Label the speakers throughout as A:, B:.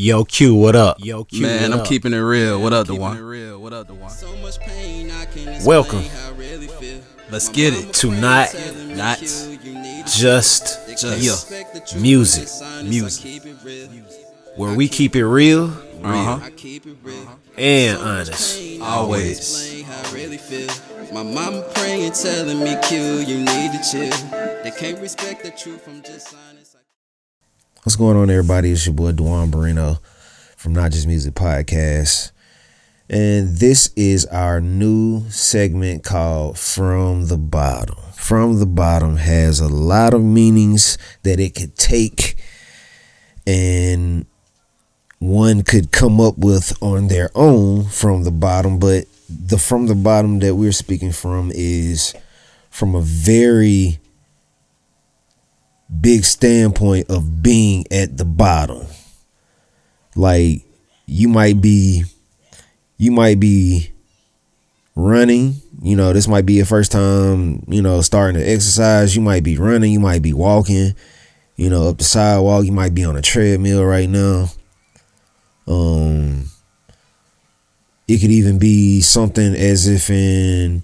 A: Yo, Q, what up? Yo, Q,
B: Man,
A: what
B: I'm
A: up?
B: keeping it real. What up, Duan?
A: Welcome
B: Let's get it.
A: to Not
B: Not
A: Just
B: just
A: Music,
B: music.
A: where we keep it real and
B: Uh-huh.
A: honest.
B: Always.
C: My mama praying, telling me, Q, you need to chill. They can't respect the truth from just honest.
D: What's going on, everybody? It's your boy Duan Barrino from Not Just Music Podcast. And this is our new segment called From the Bottom. From the Bottom has a lot of meanings that it could take, and one could come up with on their own from the bottom. But the from the bottom that we're speaking from is from a very big standpoint of being at the bottom. Like you might be running, this might be your first time, starting to exercise. You might be running, you might be walking, up the sidewalk, you might be on a treadmill right now. It could even be something as if in,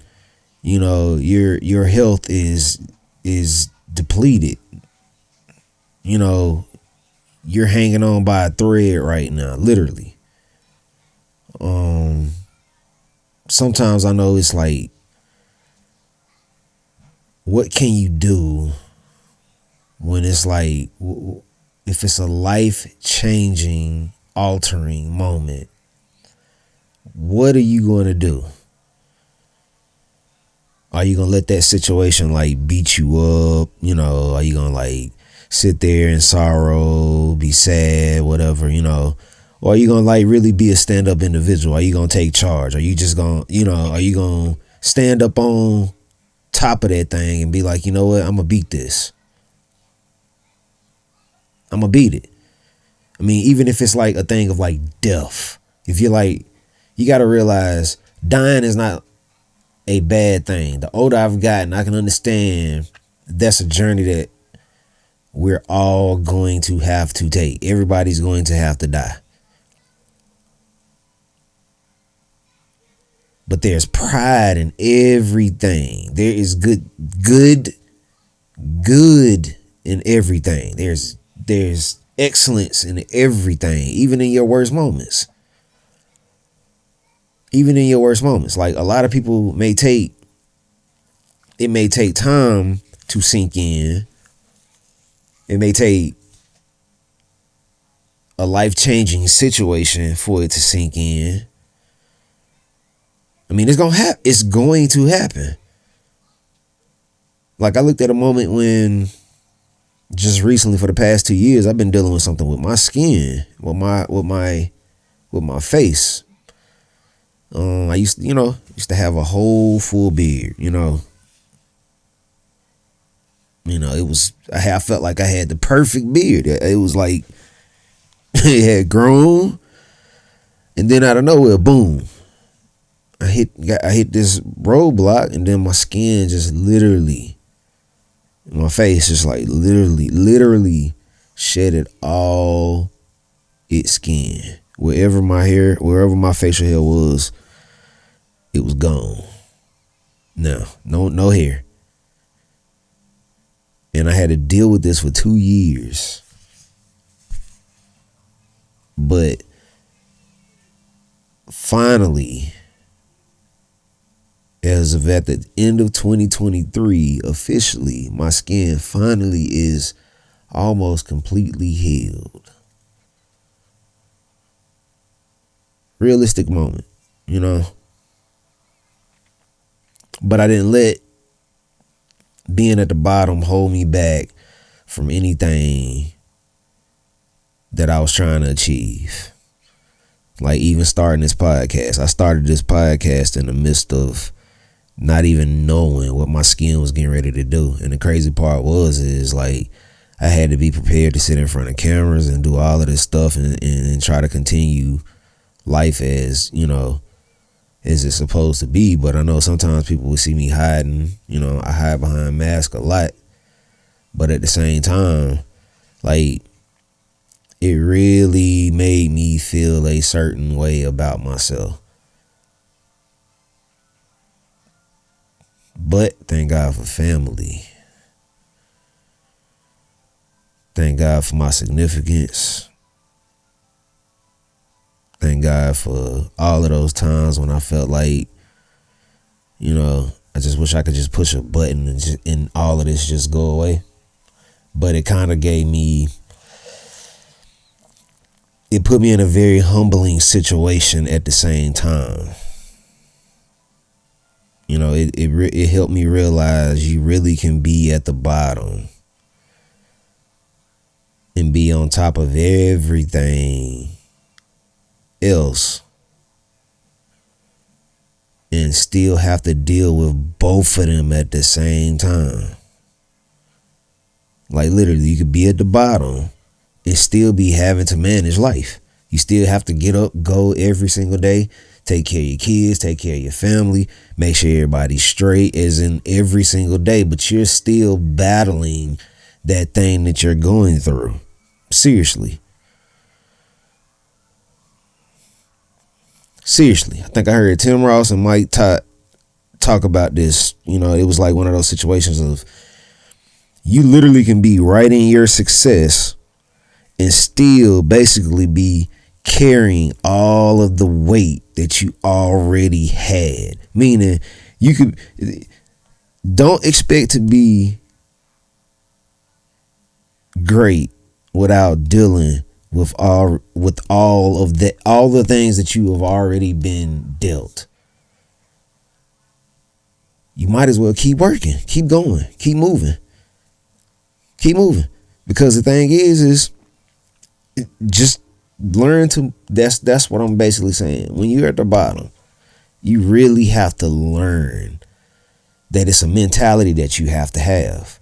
D: your health is depleted. You're hanging on by a thread right now, literally. Sometimes I know it's like, what can you do when it's like, if it's a life-changing, altering moment, what are you going to do? Are you going to let that situation like beat you up? Are you going to like sit there in sorrow, be sad, whatever, or are you going to like really be a stand-up individual? Are you going to take charge? Are you just going to, are you going to stand up on top of that thing and be like, you know what, I'm going to beat this. I'm going to beat it. I mean, even if it's like a thing of like death, if you're like, you got to realize dying is not a bad thing. The older I've gotten, I can understand that's a journey that we're all going to have to take. Everybody's going to have to die. But there's pride in everything. There is good in everything. There's excellence in everything, even in your worst moments. Even in your worst moments. Like a lot of people may take time to sink in. It may take a life-changing situation for it to sink in. I mean, it's going to happen. Like I looked at a moment when just recently for the past 2 years, I've been dealing with something with my skin, with my face. I used to have a whole full beard, I felt like I had the perfect beard. It was like it had grown, and then out of nowhere, boom. I hit this roadblock, and then my skin just literally, my face just like literally shedded all its skin. Wherever my facial hair was, it was gone. No hair. And I had to deal with this for 2 years. But finally, as of at the end of 2023, officially, my skin finally is almost completely healed. Realistic moment, But I didn't let being at the bottom hold me back from anything that I was trying to achieve. Like even starting this podcast. I started this podcast in the midst of not even knowing what my skin was getting ready to do. And the crazy part is like I had to be prepared to sit in front of cameras and do all of this stuff and try to continue life as, as it's supposed to be. But I know sometimes people will see me hiding. I hide behind masks a lot. But at the same time, like it really made me feel a certain way about myself. But thank God for family. Thank God for my significance. Thank God for all of those times when I felt like, I just wish I could just push a button and all of this just go away. But it kind of it put me in a very humbling situation at the same time. It helped me realize you really can be at the bottom and be on top of everything else and still have to deal with both of them at the same time. Like literally, you could be at the bottom and still be having to manage life. You still have to get up, go every single day, take care of your kids, take care of your family, make sure everybody's straight as in every single day, but you're still battling that thing that you're going through. Seriously. I think I heard Tim Ross and Mike Todd talk about this. It was like one of those situations of you literally can be right in your success and still basically be carrying all of the weight that you already had. Meaning don't expect to be great without dealing with all of that, all the things that you have already been dealt. You might as well keep working, keep going, keep moving. Because the thing is just learn to, that's what I'm basically saying. When you're at the bottom, you really have to learn that it's a mentality that you have to have.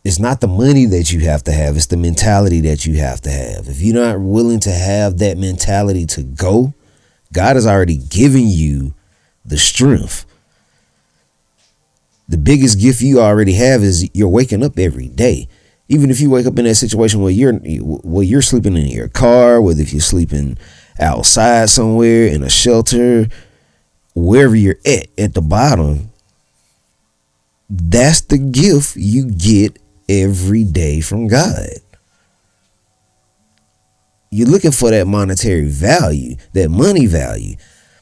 D: It's not the money that you have to have. It's the mentality that you have to have. If you're not willing to have that mentality to go, God has already given you the strength. The biggest gift you already have is you're waking up every day. Even if you wake up in that situation where you're sleeping in your car, whether if you're sleeping outside somewhere in a shelter, wherever you're at the bottom, that's the gift you get every day from God. You're looking for that monetary value, that money value,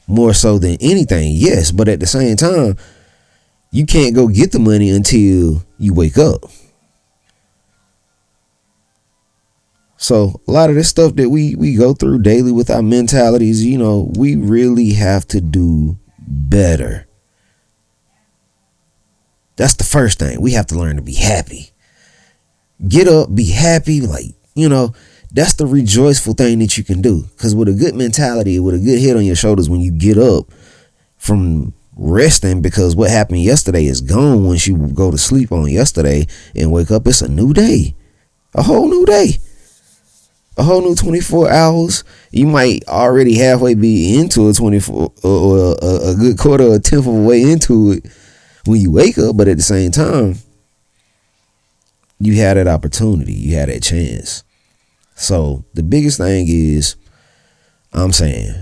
D: more so than anything, yes. But at the same time, you can't go get the money until you wake up. So a lot of this stuff that we go through daily with our mentalities, we really have to do better. That's the first thing. We have to learn to be happy. Get up, be happy. That's the rejoiceful thing that you can do. Because with a good mentality, with a good head on your shoulders, when you get up from resting, because what happened yesterday is gone once you go to sleep on yesterday and wake up, it's a new day. A whole new day. A whole new 24 hours. You might already halfway be into a 24 or a good quarter or a tenth of a way into it when you wake up, but at the same time, you had that opportunity, you had that chance. So the biggest thing is, I'm saying,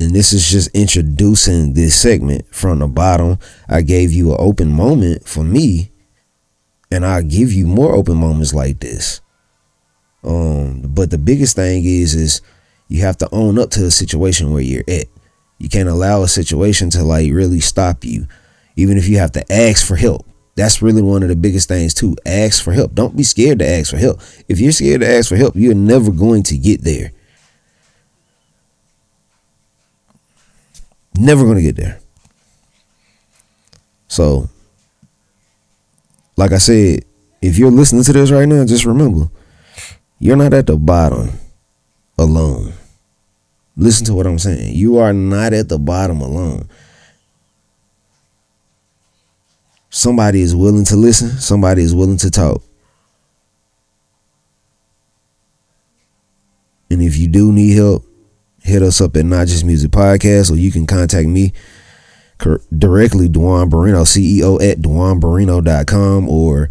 D: and this is just introducing this segment from the bottom. I gave you an open moment for me, and I'll give you more open moments like this. But the biggest thing is you have to own up to the situation where you're at. You can't allow a situation to really stop you, even if you have to ask for help. That's really one of the biggest things too. Ask for help. Don't be scared to ask for help. If you're scared to ask for help, you're never going to get there. Never going to get there. So, like I said, if you're listening to this right now, just remember, you're not at the bottom alone. Listen to what I'm saying. You are not at the bottom alone. Somebody is willing to listen. Somebody is willing to talk. And if you do need help, hit us up at Not Just Music Podcast, or you can contact me directly, Duan Barrino, CEO at DuanBarrino.com. Or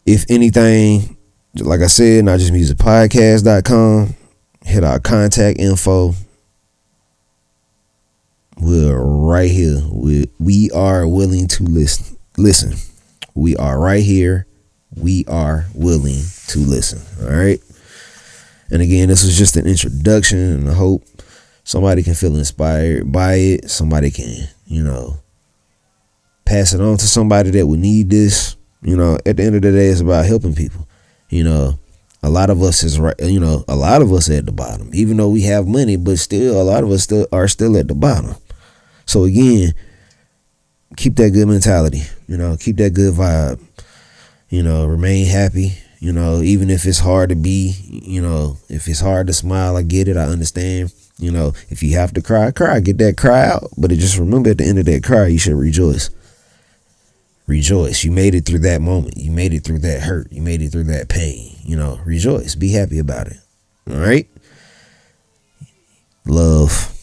D: if anything, like I said, notjustmusicpodcast.com. Hit our contact info. We're right here. We are willing to listen. We are right here. We are willing to listen. All right. And again, this was just an introduction, and I hope somebody can feel inspired by it. Somebody can, pass it on to somebody that would need this. At the end of the day, it's about helping people. A lot of us is right. A lot of us are at the bottom, even though we have money, but still, a lot of us are still at the bottom. So again, keep that good mentality. Keep that good vibe. Remain happy. Even if it's hard to be. If it's hard to smile, I get it. I understand. If you have to cry, get that cry out. But just remember, at the end of that cry, you should rejoice. Rejoice. You made it through that moment. You made it through that hurt. You made it through that pain. Rejoice. Be happy about it. All right. Love.